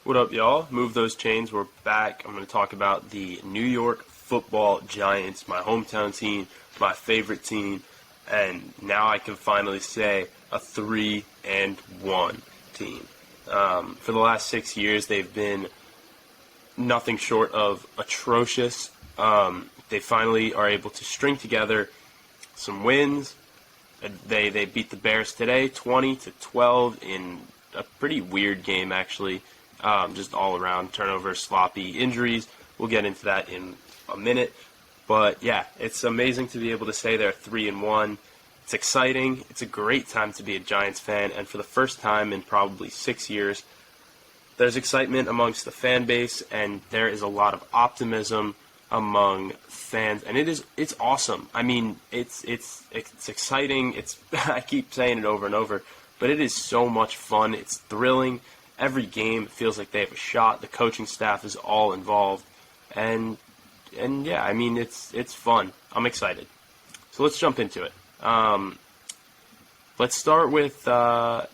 What up, y'all? Move those chains. We're back. I'm going to talk about the New York Football Giants, my hometown team, my favorite team, and now I can finally say a 3-1 team. For the last 6 years, they've been nothing short of atrocious. They finally are able to string together some wins. They beat the Bears today, 20-12 in a pretty weird game, actually. Just all around turnovers, sloppy injuries. We'll get into that in a minute. But yeah, it's amazing to be able to say they're 3-1. It's exciting. It's a great time to be a Giants fan. And for the first time in probably 6 years, there's excitement amongst the fan base, and there is a lot of optimism among fans, and it's awesome. I mean, it's exciting. I keep saying it over and over, but it is so much fun. It's thrilling. Every game feels like they have a shot. The coaching staff is all involved, and yeah, I mean it's fun. I'm excited. So let's jump into it. Let's start with the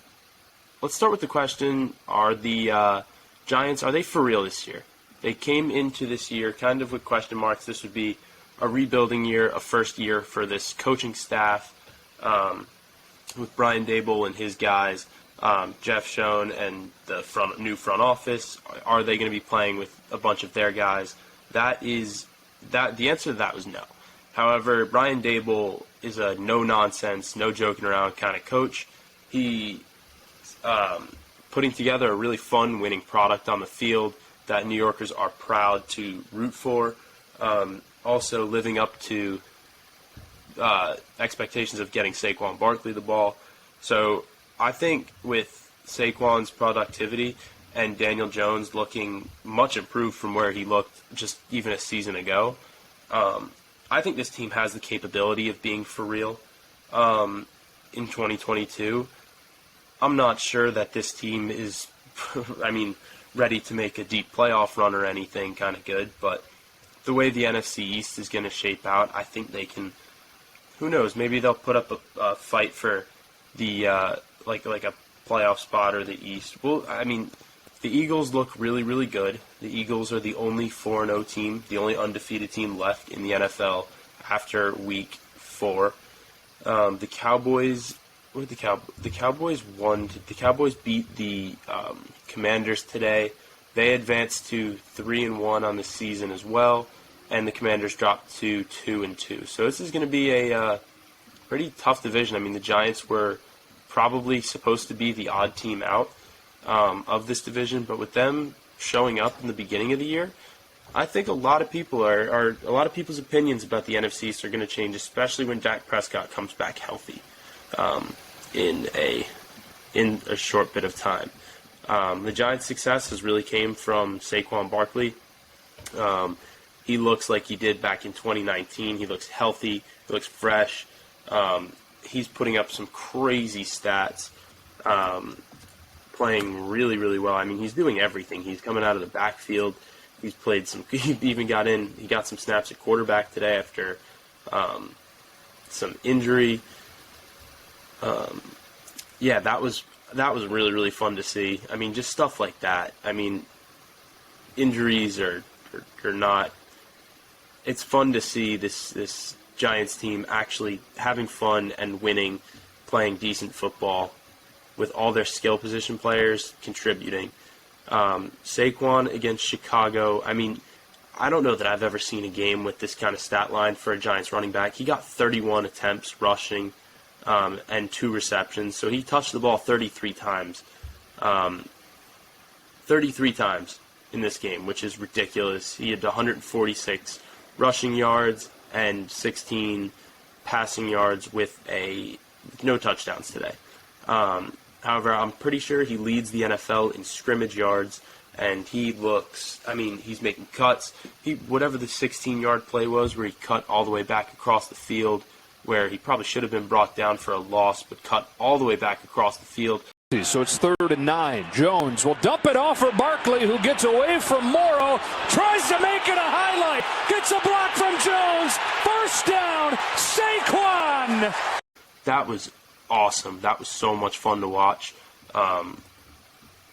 question: are the Giants, are they for real this year? They came into this year kind of with question marks. This would be a rebuilding year, a first year for this coaching staff with Brian Dable and his guys, Jeff Schoen and the new front office. Are they going to be playing with a bunch of their guys? The answer to that was no. However, Brian Dable is a no-nonsense, no joking around kind of coach. He putting together a really fun winning product on the field that New Yorkers are proud to root for. Also living up to expectations of getting Saquon Barkley the ball. So I think with Saquon's productivity and Daniel Jones looking much improved from where he looked just even a season ago, I think this team has the capability of being for real in 2022. I'm not sure that this team is, ready to make a deep playoff run or anything kind of good, but the way the NFC East is going to shape out, I think they can, who knows, maybe they'll put up a fight for the, like a playoff spot or the East. Well, the Eagles look really, really good. The Eagles are the only 4-0 team, the only undefeated team left in the NFL after week 4. The Cowboys... The Cowboys beat the Commanders today. They advanced to 3-1 on the season as well, and the Commanders dropped to 2-2. So this is going to be a pretty tough division. The Giants were probably supposed to be the odd team out of this division, but with them showing up in the beginning of the year, I think a lot of people's opinions about the NFC East are going to change, especially when Dak Prescott comes back healthy. In a short bit of time. The Giants' success has really came from Saquon Barkley. He looks like he did back in 2019. He looks healthy. He looks fresh. He's putting up some crazy stats, playing really, really well. He's doing everything. He's coming out of the backfield. He's played some. He even got in. He got some snaps at quarterback today after some injury. That was really, really fun to see. Just stuff like that. Injuries are not. It's fun to see this Giants team actually having fun and winning, playing decent football, with all their skill position players contributing. Saquon against Chicago. I don't know that I've ever seen a game with this kind of stat line for a Giants running back. He got 31 attempts rushing. And 2 receptions. So he touched the ball 33 times. 33 times in this game, which is ridiculous. He had 146 rushing yards and 16 passing yards with no touchdowns today. However, I'm pretty sure he leads the NFL in scrimmage yards, and he looks, he's making cuts. Whatever the 16-yard play was where he cut all the way back across the field, where he probably should have been brought down for a loss, but cut all the way back across the field. So it's 3rd and 9. Jones will dump it off for Barkley, who gets away from Morrow, tries to make it a highlight, gets a block from Jones, first down, Saquon! That was awesome. That was so much fun to watch.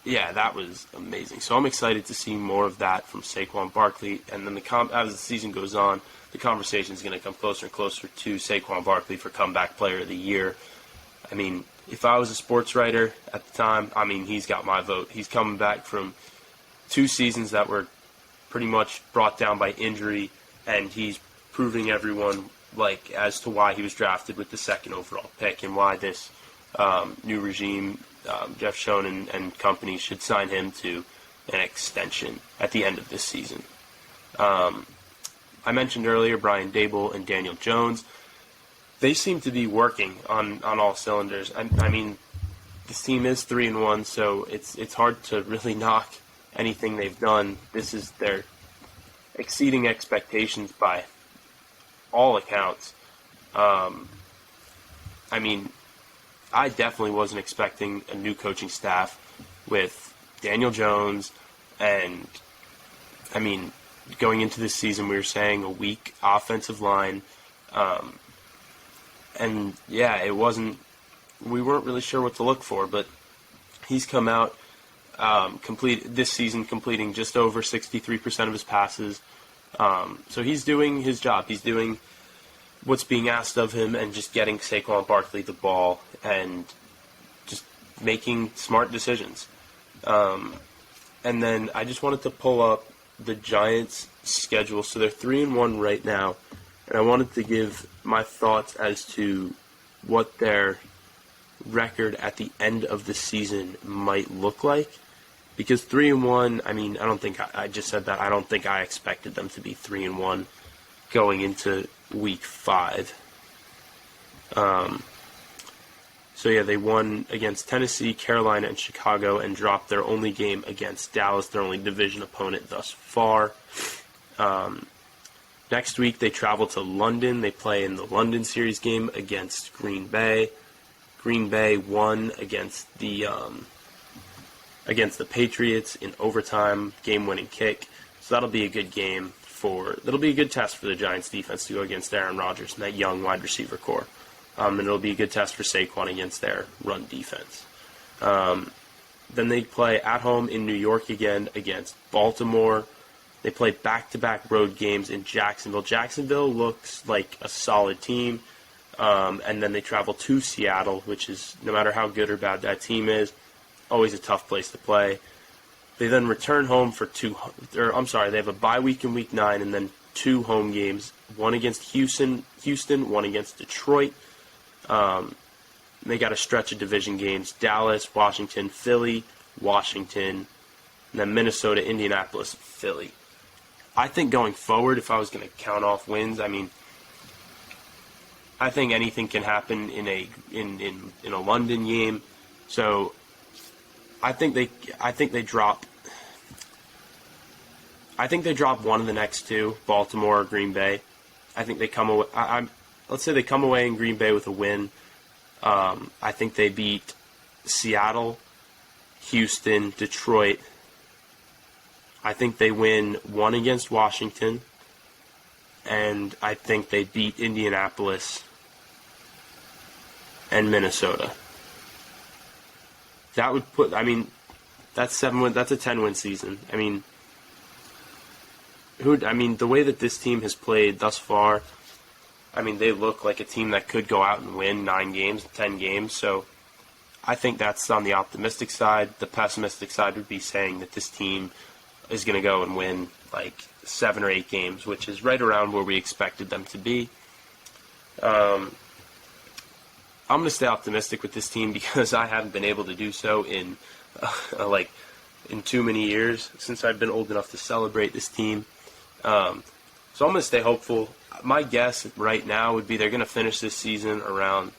Yeah, that was amazing. So I'm excited to see more of that from Saquon Barkley. And then as the season goes on, the conversation is going to come closer and closer to Saquon Barkley for Comeback Player of the Year. I mean, if I was a sports writer at the time, I mean, he's got my vote. He's coming back from 2 seasons that were pretty much brought down by injury, and he's proving everyone as to why he was drafted with the 2nd overall pick and why this new regime, Jeff Schoen and company, should sign him to an extension at the end of this season. I mentioned earlier Brian Dable and Daniel Jones. They seem to be working on all cylinders. I mean, this team is 3-1, so it's hard to really knock anything they've done. They're exceeding expectations by all accounts. I mean, I definitely wasn't expecting a new coaching staff with Daniel Jones, and I mean, going into this season, we were saying a weak offensive line, and yeah, we weren't really sure what to look for, but he's come out this season completing just over 63% of his passes. So he's doing his job. He's doing what's being asked of him and just getting Saquon Barkley the ball and just making smart decisions. And then I just wanted to pull up the Giants' schedule. So they're 3-1 right now, and I wanted to give my thoughts as to what their record at the end of the season might look like. Because 3-1, I mean, I just said that. I don't think I expected them to be 3-1 going into week 5. So yeah, they won against Tennessee, Carolina, and Chicago, and dropped their only game against Dallas, their only division opponent thus far. Next week, they travel to London. They play in the London series game against Green Bay. Green Bay won against the Patriots in overtime, game-winning kick. So that'll be a good game that'll be a good test for the Giants defense to go against Aaron Rodgers and that young wide receiver core. And it'll be a good test for Saquon against their run defense. Then they play at home in New York again against Baltimore. They play back-to-back road games in Jacksonville. Jacksonville looks like a solid team. And then they travel to Seattle, which is, no matter how good or bad that team is, always a tough place to play. They then return home for they have a bye week in week 9 and then 2 home games, one against Houston, one against Detroit. They got a stretch of division games, Dallas, Washington, Philly, Washington, and then Minnesota, Indianapolis, Philly. I think going forward, if I was going to count off wins, I mean, I think anything can happen in a London game. So I think they drop one of the next 2, Baltimore or Green Bay. I think they come away. Let's say they come away in Green Bay with a win. I think they beat Seattle, Houston, Detroit. I think they win 1 against Washington, and I think they beat Indianapolis and Minnesota. That would put, I mean, that's 7 win. That's a 10-win season. I mean, the way that this team has played thus far, I mean, they look like a team that could go out and win 9 games, 10 games. So I think that's on the optimistic side. The pessimistic side would be saying that this team is going to go and win like 7 or 8 games, which is right around where we expected them to be. I'm going to stay optimistic with this team because I haven't been able to do so in too many years since I've been old enough to celebrate this team. So I'm going to stay hopeful. My guess right now would be they're going to finish this season around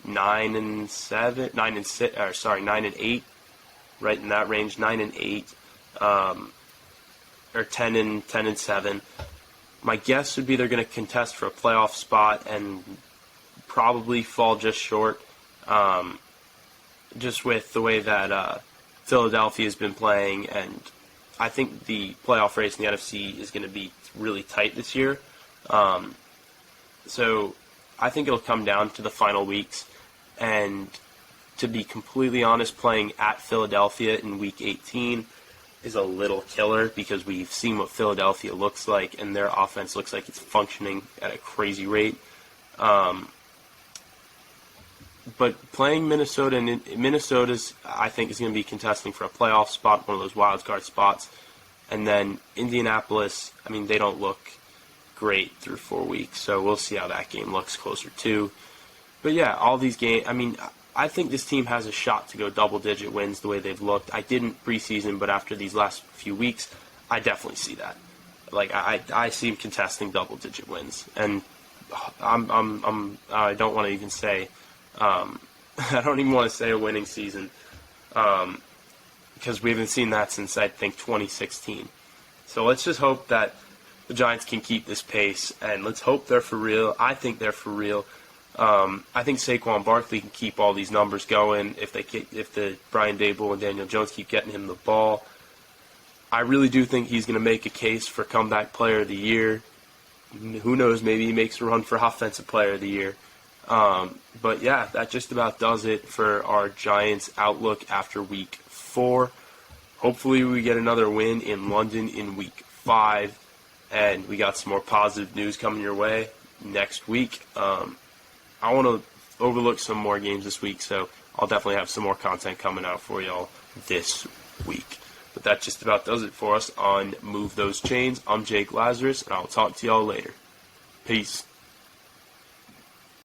9-8, right in that range, 9-8, or 10-7. My guess would be they're going to contest for a playoff spot and probably fall just short, just with the way that Philadelphia has been playing, and I think the playoff race in the NFC is going to be really tight this year. So I think it'll come down to the final weeks, and to be completely honest, playing at Philadelphia in Week 18 is a little killer because we've seen what Philadelphia looks like, and their offense looks like it's functioning at a crazy rate. But playing Minnesota, and Minnesota's, I think, is going to be contesting for a playoff spot, one of those wild card spots. And then Indianapolis, I mean, they don't look great through 4 weeks, so we'll see how that game looks closer to. But yeah, all these games, I mean, I think this team has a shot to go double-digit wins the way they've looked. I didn't preseason, but after these last few weeks, I definitely see that. Like, I see them contesting double-digit wins, and I don't want to even say, I don't even want to say a winning season, because we haven't seen that since, I think, 2016. So let's just hope that the Giants can keep this pace, and let's hope they're for real. I think they're for real. I think Saquon Barkley can keep all these numbers going if the Brian Daboll and Daniel Jones keep getting him the ball. I really do think he's going to make a case for comeback player of the year. Who knows, maybe he makes a run for offensive player of the year. But yeah, that just about does it for our Giants outlook after Week 4. Hopefully we get another win in London in Week 5, and we got some more positive news coming your way next week. I want to overlook some more games this week, so I'll definitely have some more content coming out for y'all this week. But that just about does it for us on Move Those Chains. I'm Jake Lazarus, and I'll talk to y'all later. Peace.